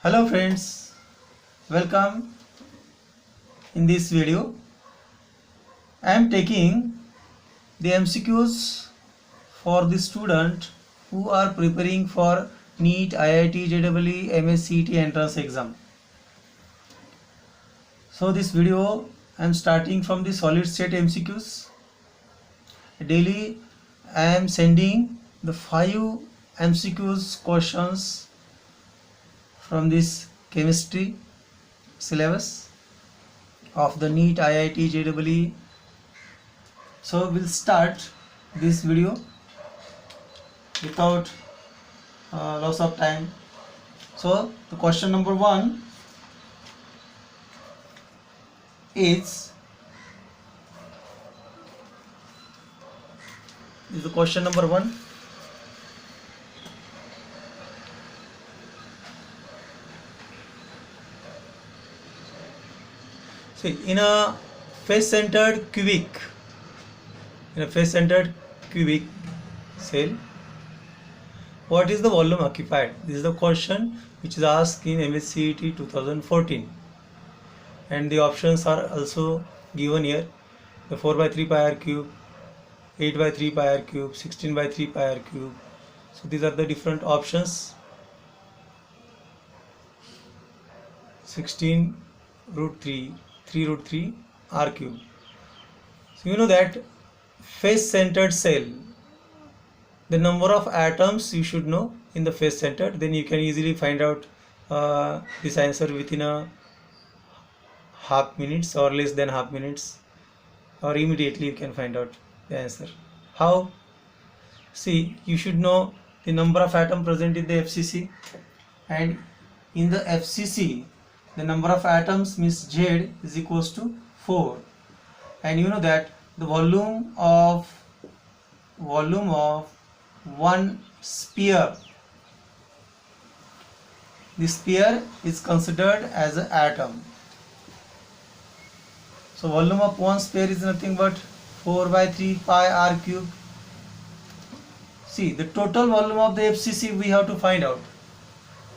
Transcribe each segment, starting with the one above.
Hello friends, welcome. In this video I am taking the MCQs for the student who are preparing for NEET, IIT, JEE, MSCET entrance exam. So this video I am starting from the solid state MCQs. Daily I am sending the 5 MCQs questions from this chemistry syllabus of the NEET, IIT, JEE. So we'll start this video without loss of time. So the question number 1 is the question number 1. See, in a face-centered cubic cell, what is the volume occupied? This is the question which is asked in MSCET 2014, and the options are also given here: the 4 by 3 pi r cube, 8 by 3 pi r cube, 16 by 3 pi r cube. So these are the different options. 16 root 3, 3 root 3 r cube. So you know that face-centered cell, the number of atoms you should know in the face-centered, then you can easily find out this answer within a half minutes or less than half minutes, or immediately you can find out the answer. How? See, you should know the number of atoms present in the FCC, and in the FCC the number of atoms means Z is equals to 4, and you know that the volume of one sphere, the sphere is considered as an atom. So volume of one sphere is nothing but 4 by 3 pi r cube. See, the total volume of the FCC we have to find out.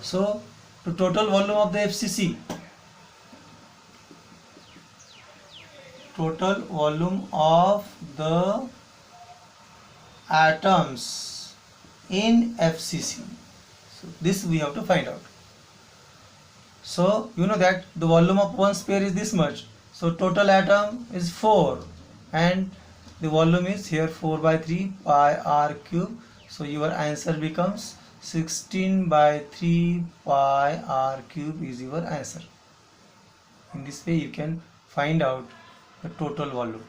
So the total volume of the FCC, total volume of the atoms in FCC. So this we have to find out. So you know that the volume of one sphere is this much. So total atom is 4, and the volume is here 4 by 3 pi r cube. So your answer becomes 16 by 3 pi r cube is your answer. In this way you can find out the total volume.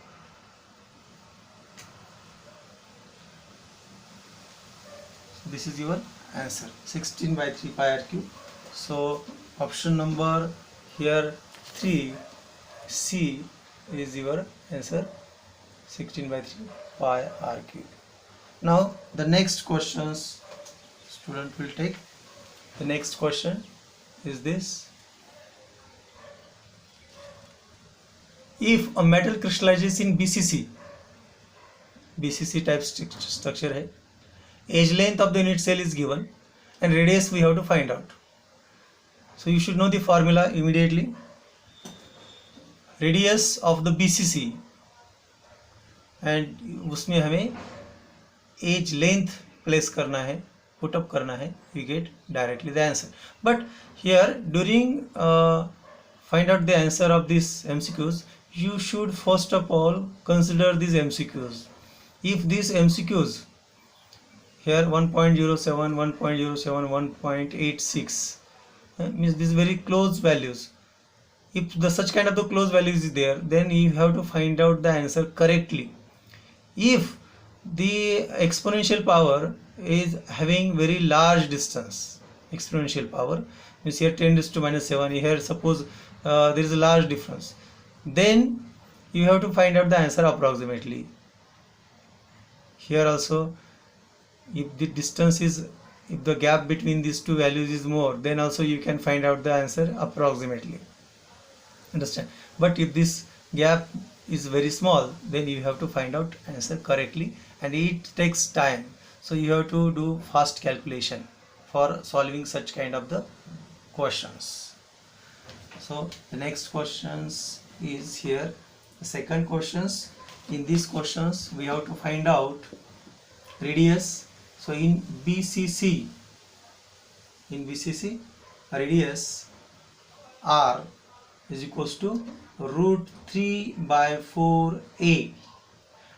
So this is your answer, 16 by 3 pi r cube. So option number here 3 C is your answer, 16 by 3 pi r cube. Now the next questions student will take. The next question is this: if a metal crystallizes in BCC type structure है, age length of the unit cell is given and radius we have to find out. So you should know the formula immediately. Radius of the BCC, and उसमें हमें age length place करना है, put up करना है, we get directly the answer. But here during find out the answer of these MCQs, you should first of all consider these MCQs. If these MCQs here 1.07, 1.07, 1.86 means these very close values. If the such kind of the close values is there, then you have to find out the answer correctly. If the exponential power is having very large distance, exponential power means here 10 to minus 7, here suppose there is a large difference, then you have to find out the answer approximately. Here also, if the distance is, if the gap between these two values is more, then also you can find out the answer approximately. Understand? But if this gap is very small, then you have to find out answer correctly, and it takes time. So you have to do fast calculation for solving such kind of the questions. So the next questions is here, the second questions. In these questions we have to find out radius. So in BCC radius r is equals to root 3 by 4a,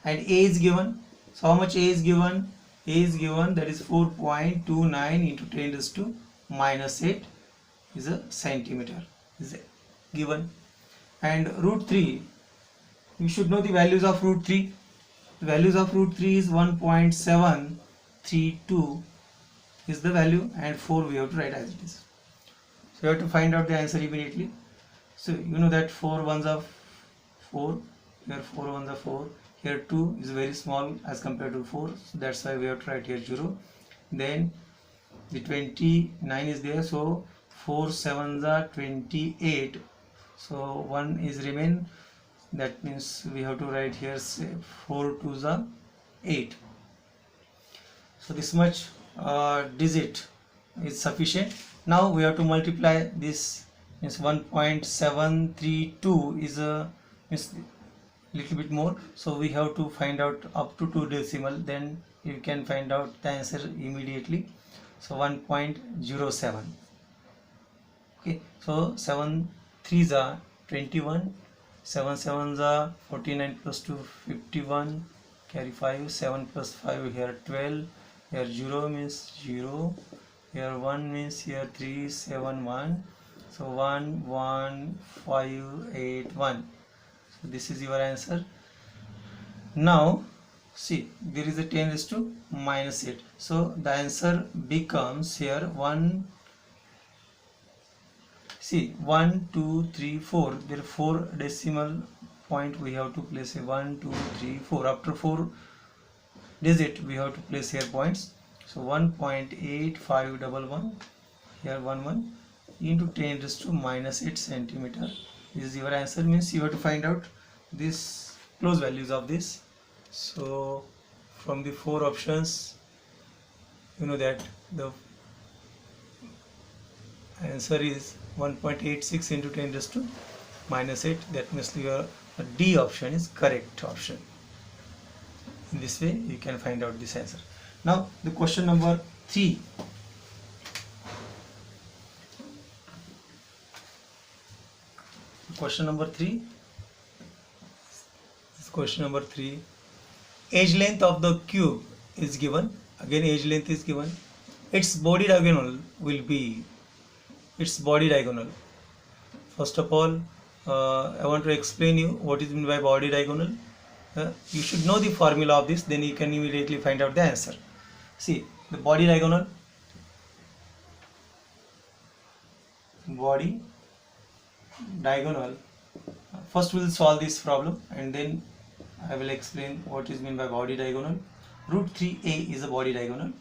and a is given. So how much a is given? A is given, that is 4.29 into 10 raised to minus 8 is a centimeter is given. And root 3, you should know the values of root 3. The values of root 3 is 1.732 is the value, and 4 we have to write as it is. So you have to find out the answer immediately. So you know that 4 ones are 4, here 4 ones are 4, here 2 is very small as compared to 4, so that's why we have to write here 0. Then the 29 is there, so 4 sevens are 28, so 1 is remain, that means we have to write here 4 twos are 8. So this much digit is sufficient. Now we have to multiply this, means 1.732 is a little bit more, so we have to find out up to 2 decimal, then you can find out the answer immediately. So 1.07. okay, so 7 3s are 21, 7 7s are 49 plus 2 51, carry 5, 7 plus 5 here 12, here 0 means 0, here 1 means here 3 7 1, so 1 1 5 8 1. So this is your answer. Now see, there is a 10 raised to minus 8, so the answer becomes here 1. See 1 2 3 4, there are 4 decimal point we have to place here, 1 2 3 4. After 4 digit we have to place here points, so 1.8511 here 1 1 into 10 raised to minus 8 centimeter. This is your answer, means you have to find out this close values of this. So from the 4 options you know that the answer is 1.86 into 10 raised to minus 8. That means your D option is correct option. In this way you can find out this answer. Now the question number 3. Question number 3. Question number 3. Edge length of the cube is given. Again edge length is given. Its body diagonal will be First of all, I want to explain you what is meant by body diagonal. You should know the formula of this, then you can immediately find out the answer. See the body diagonal. First we will solve this problem and then I will explain what is meant by body diagonal. Root 3a is a body diagonal,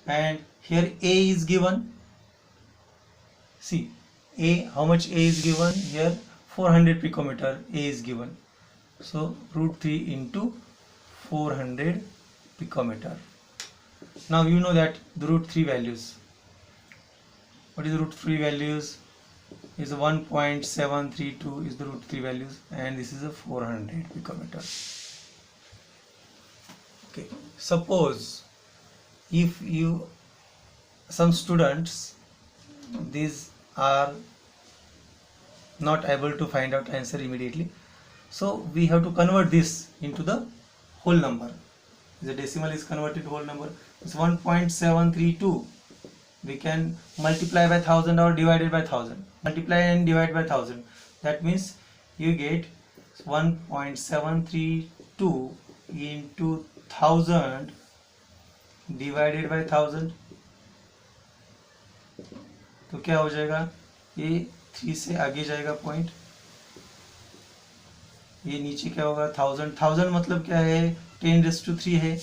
and here a is given. See a, how much a is given here? 400 picometer a is given, so root 3 into 400 picometer. Now you know that the root 3 values. What is the root 3 values? Is 1.732 is the root 3 values, and this is a 400 picometer. Okay, suppose if some students, these are not able to find out answer immediately, so we have to convert this into the whole number. The decimal is converted to whole number. It's 1.732. We can multiply by 1000 or divided by 1000. Multiply and divide by 1000. That means you get 1.732 into 1000 divided by 1000. तो क्या हो जाएगा? ये 3 से आगे जाएगा point, ये नीचे क्या होगा? 1000 मतलब क्या है? 10 raised to 3 है,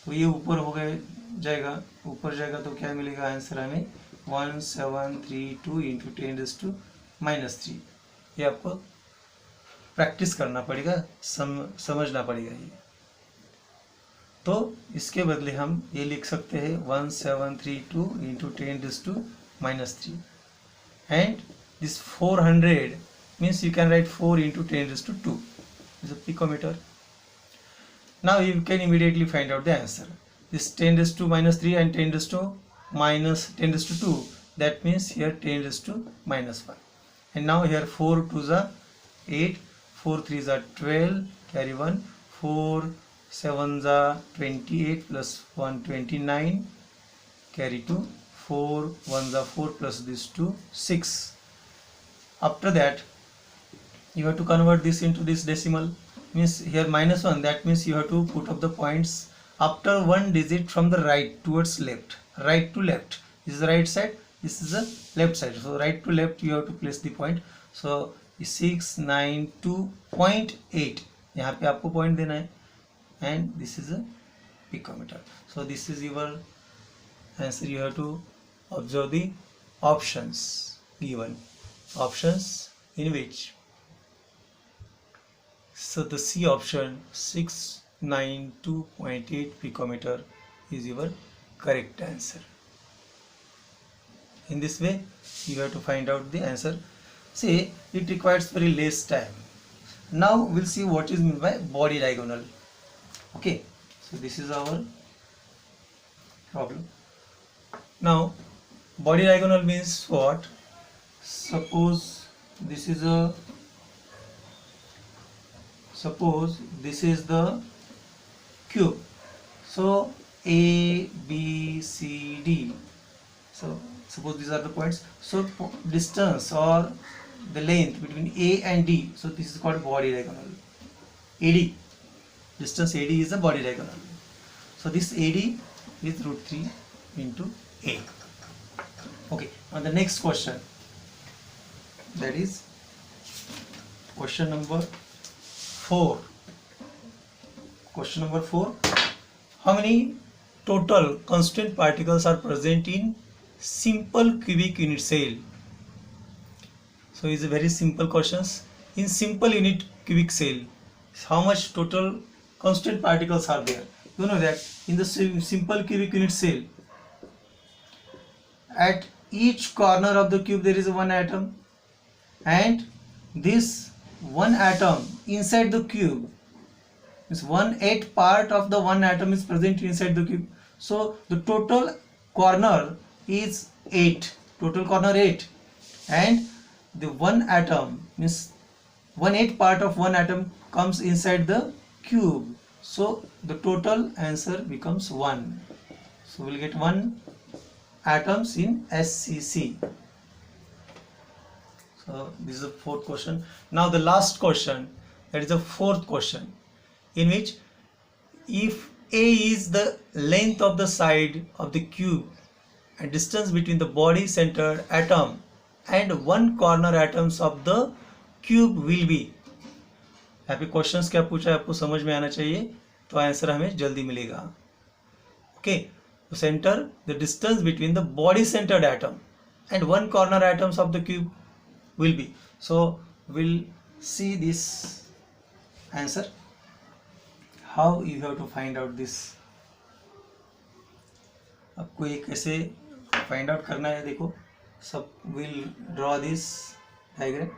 तो ये ऊपर हो गए जाएगा, ऊपर जाएगा तो क्या मिलेगा आंसर हमें? 1732 इंटू 10 raised to minus 3. ये आपको प्रैक्टिस करना पड़ेगा, समझना पड़ेगा ये. तो इसके बदले हम ये लिख सकते हैं 1732 into 10 raised to minus 3. and this 400 means you can write 4 into 10 raised to 2 is a picometer. Now you can immediately find out the answer. This 10 raised to minus 3 and 10 raised to minus 10 raised to 2, that means here 10 raised to minus 1. And now here 4 2s are 8, 4 3s are 12, carry 1, 4 7s are 28 plus 1 29, carry 2, 4 1s are 4 plus this 2 6. After that you have to convert this into this decimal, means here minus 1, that means you have to put up the points after one digit from the right towards left, right to left. This is the right side, this is the left side, so right to left you have to place the point. So 692.8 यहाँ पे आपको point देना है, and this is a picometer. So this is your answer. You have to observe the options given, options in which, so the C option 692.8 picometer is your correct answer. In this way you have to find out the answer. See, it requires very less time. Now we'll see what is meant by body diagonal. Okay, so this is our problem. Now body diagonal means what? Suppose this is the cube. So A, B, C, D. So suppose these are the points. So distance or the length between A and D. So this is called body diagonal. AD. Distance AD is the body diagonal. So this AD is root 3 into A. Okay. Now the next question. That is question number 4. Question number 4. How many total constant particles are present in simple cubic unit cell? So it's a very simple questions. In simple unit cubic cell, how much total constant particles are there? You know that in the simple cubic unit cell, at each corner of the cube there is one atom, and this one atom inside the cube is 1/8 part of the one atom is present inside the cube. So the total corner is 8, total corner 8, and the one atom means 1/8 part of one atom comes inside the cube. So the total answer becomes 1. So we'll get 1 atoms in SCC. So this is the fourth question. Now the last question, that is the fourth question, in which if A is the length of the side of the cube and distance between the body centered atom and one corner atoms of the cube will be. यहाँ पे questions क्या पूछा है आपको समझ में आना चाहिए, तो आंसर हमें जल्दी मिलेगा. ओके, तो centre the distance between the body centred atom and one corner atoms of the cube will be. So we'll see this answer, how you have to find out this. आपको ये कैसे find out करना है, देखो सब. we'll draw this diagram.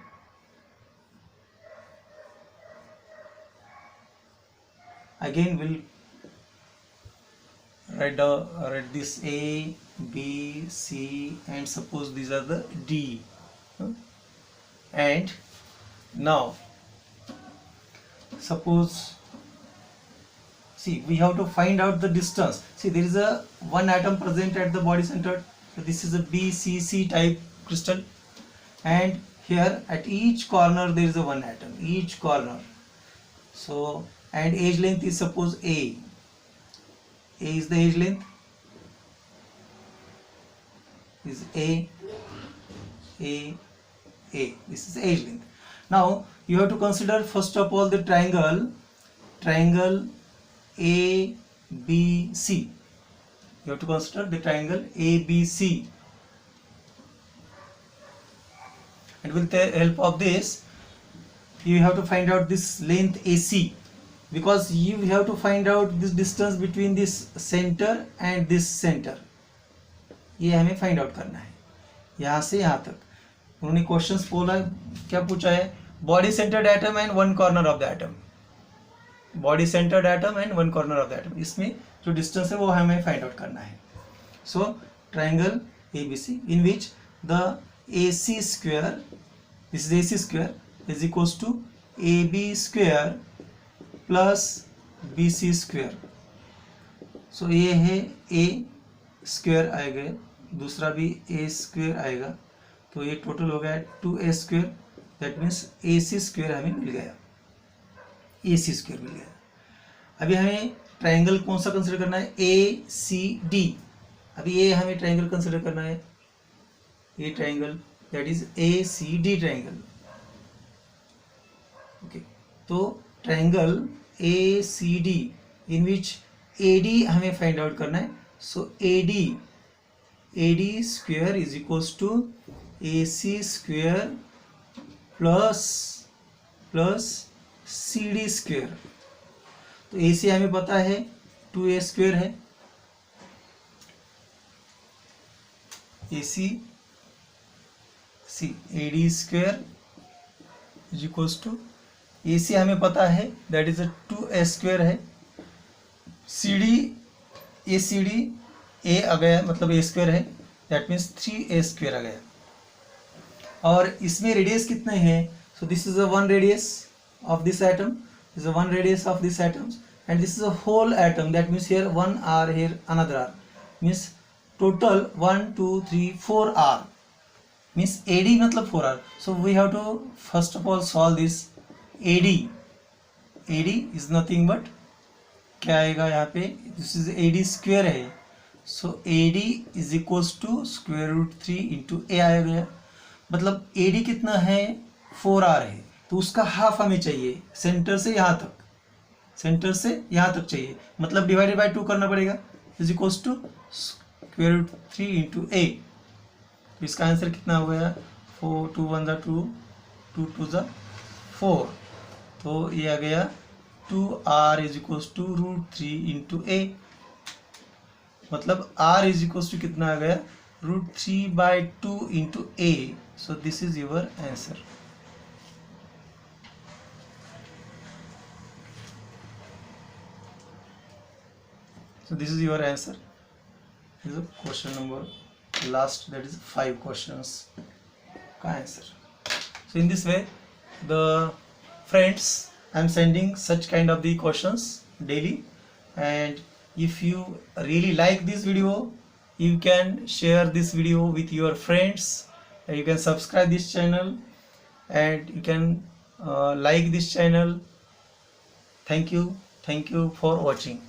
Again we'll write this A, B, C, and suppose these are the D. And now suppose, see, we have to find out the distance. See, there is a one atom present at the body center. So this is a BCC type crystal, and here at each corner there is a one atom, each corner. So, and edge length is suppose A. A is the edge length, is A. This is edge length. Now you have to consider first of all the triangle ABC. You have to consider the triangle ABC, and with the help of this you have to find out this length AC, because you have to find out this distance between this center and this center. ये हमें find out करना है यहाँ से यहाँ तक. उन्होंने questions बोला, क्या पूछा है, body centred atom and one corner of the atom, body centred atom and one corner of the atom, इसमें जो डिस्टेंस है वो हमें फाइंड आउट करना है. So triangle ABC in which the AC square, this is AC square, is equals to AB square plus BC square. So ये है A square आएगा, दूसरा भी A square आएगा, तो ये टोटल हो गया 2A square, that means AC square हमें मिल गया, AC square मिल गया. अभी हमें ट्राइंगल कौन सा कंसिडर करना है, ACD. अभी ये हमें ट्राइंगल कंसिडर करना है, ये triangle that is ACD triangle. Okay, तो triangle ACD in which AD हमें फाइंड आउट करना है. So AD square is equals to AC square plus CD square. तो AC हमें पता है 2A स्क्वेयर है, AD square is equals to AC हमें पता है दैट इज 2A स्क्वेयर है, ACD A आ गया, मतलब A स्क्वेयर है, दैट मीन्स 3A स्क्वेयर आ गया. और इसमें रेडियस कितने हैं, so this is a one radius of this atom, this is one radius of this atoms and this is a whole atom, that means here 1 R, here another R, means total 1 2 3 4 R, means AD मतलब 4 R. So we have to first of all solve this AD. AD is nothing but क्या आएगा यहाँ पे, this is AD square है, so AD is equals to square root 3 into A आ गया, मतलब AD कितना है 4R है, तो उसका हाफ हमें चाहिए, सेंटर से यहाँ तक, सेंटर से यहाँ तक चाहिए, मतलब डिवाइडेड बाय 2 करना पड़ेगा, is equals to square root 3 into A. इसका आंसर कितना हो गया, 4 2 1 2 2 2 4, तो ये आ गया 2R is equals to root 3 into A, मतलब R इज इक्वल्स टू कितना आ गया, root 3/2 into A. So this is your answer. So this is your answer. This is question number last, that is 5 questions का answer. So in this way, the friends, I am sending such kind of the questions daily, and if you really like this video, you can share this video with your friends, and you can subscribe this channel, and you can like this channel. Thank you for watching.